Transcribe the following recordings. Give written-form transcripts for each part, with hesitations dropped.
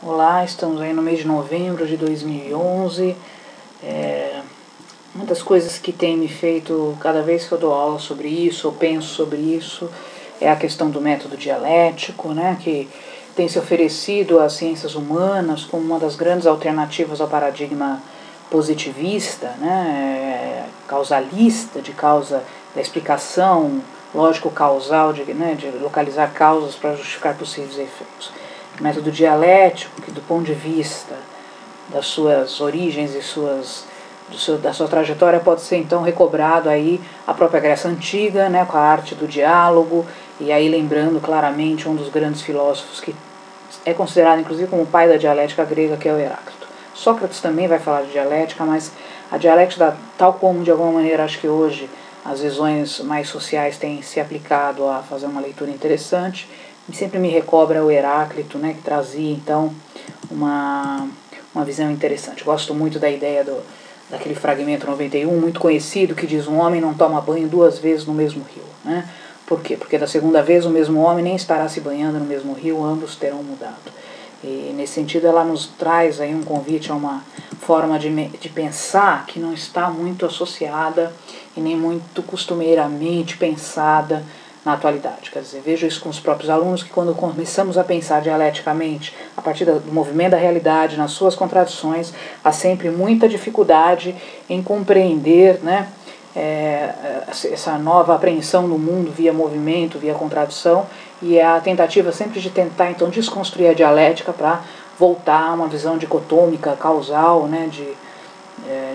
Olá, estamos aí no mês de novembro de 2011. Uma das coisas que tem me feito, cada vez que eu dou aula sobre isso, ou penso sobre isso, é a questão do método dialético, né, que tem se oferecido às ciências humanas como uma das grandes alternativas ao paradigma positivista, né, causalista, da explicação lógico-causal, de localizar causas para justificar possíveis efeitos. O método dialético, que do ponto de vista das suas origens e da sua trajetória pode ser então recobrado aí a própria Grécia Antiga, né, com a arte do diálogo, e aí lembrando claramente um dos grandes filósofos que é considerado inclusive como o pai da dialética grega, que é o Heráclito. Sócrates também vai falar de dialética, mas a dialética, tal como de alguma maneira acho que hoje as visões mais sociais têm se aplicado a fazer uma leitura interessante, sempre me recobra o Heráclito, né, que trazia então uma visão interessante. Gosto muito da ideia daquele fragmento 91, muito conhecido, que diz: um homem não toma banho 2 vezes no mesmo rio. Né? Por quê? Porque da segunda vez o mesmo homem nem estará se banhando no mesmo rio, ambos terão mudado. E nesse sentido ela nos traz aí um convite a uma forma de pensar que não está muito associada e nem muito costumeiramente pensada na atualidade. Quer dizer, vejo isso com os próprios alunos, que quando começamos a pensar dialeticamente a partir do movimento da realidade, nas suas contradições, há sempre muita dificuldade em compreender, né, essa nova apreensão do mundo via movimento, via contradição, e é a tentativa sempre de tentar então desconstruir a dialética para voltar a uma visão dicotômica, causal, né, de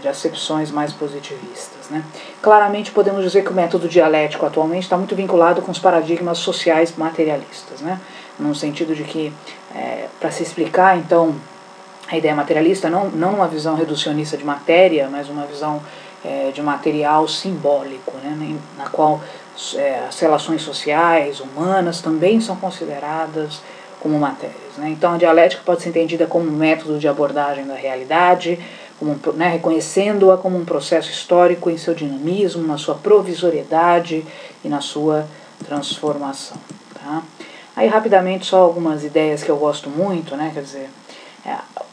acepções mais positivistas. Né? Claramente podemos dizer que o método dialético atualmente está muito vinculado com os paradigmas sociais materialistas, né? No sentido de que, para se explicar então a ideia materialista, não uma visão reducionista de matéria, mas uma visão de material simbólico, né? Na qual as relações sociais, humanas, também são consideradas como matérias. Né? Então a dialética pode ser entendida como um método de abordagem da realidade, reconhecendo-a como um processo histórico em seu dinamismo, na sua provisoriedade e na sua transformação. Tá? Aí rapidamente só algumas ideias que eu gosto muito, né? Quer dizer,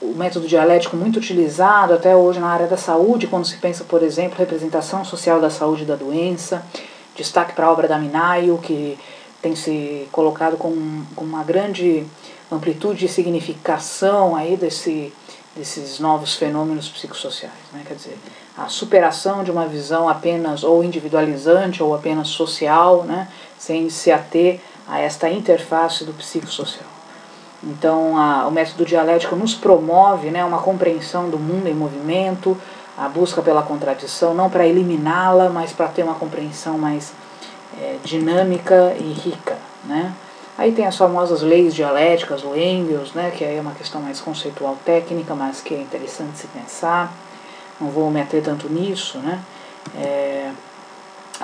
o método dialético muito utilizado até hoje na área da saúde, quando se pensa, por exemplo, representação social da saúde e da doença, destaque para a obra da Minayo, que tem se colocado com uma grande amplitude de significação aí desses novos fenômenos psicossociais. Né? Quer dizer, a superação de uma visão apenas ou individualizante ou apenas social, né? Sem se ater a esta interface do psicossocial. Então, o método dialético nos promove, né, uma compreensão do mundo em movimento, a busca pela contradição, não para eliminá-la, mas para ter uma compreensão mais dinâmica e rica. Né? Aí tem as famosas leis dialéticas, o Engels, né, que aí é uma questão mais conceitual técnica, mas que é interessante se pensar. Não vou me ater tanto nisso, né?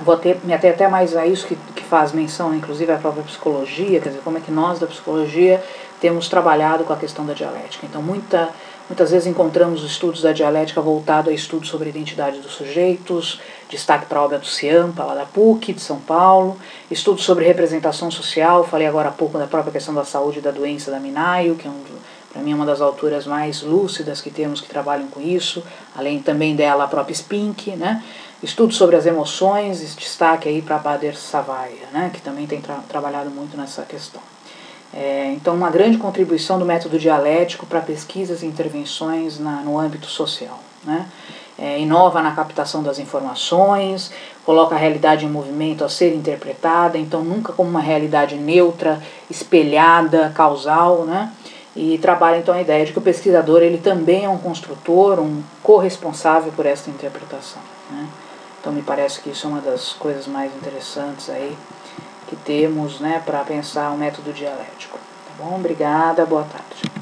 Vou me ater até mais a isso que faz menção, inclusive, à própria psicologia, quer dizer, como é que nós da psicologia temos trabalhado com a questão da dialética. Então, muitas vezes encontramos estudos da dialética voltados a estudos sobre a identidade dos sujeitos, destaque para a obra do Ciampa, lá da PUC, de São Paulo, estudos sobre representação social, falei agora há pouco da própria questão da saúde e da doença da Minayo, que para mim é uma das autoras mais lúcidas que temos que trabalham com isso, além também dela a própria Spink, né? Estudos sobre as emoções, destaque aí para Bader Savaia, né? Que também tem trabalhado muito nessa questão. Então, uma grande contribuição do método dialético para pesquisas e intervenções no âmbito social. Né? Inova na captação das informações, coloca a realidade em movimento a ser interpretada, então nunca como uma realidade neutra, espelhada, causal, né? E trabalha então a ideia de que o pesquisador ele também é um construtor, um corresponsável por essa interpretação. Né? Então me parece que isso é uma das coisas mais interessantes aí que temos, né, para pensar o método dialético. Tá bom? Obrigada, boa tarde.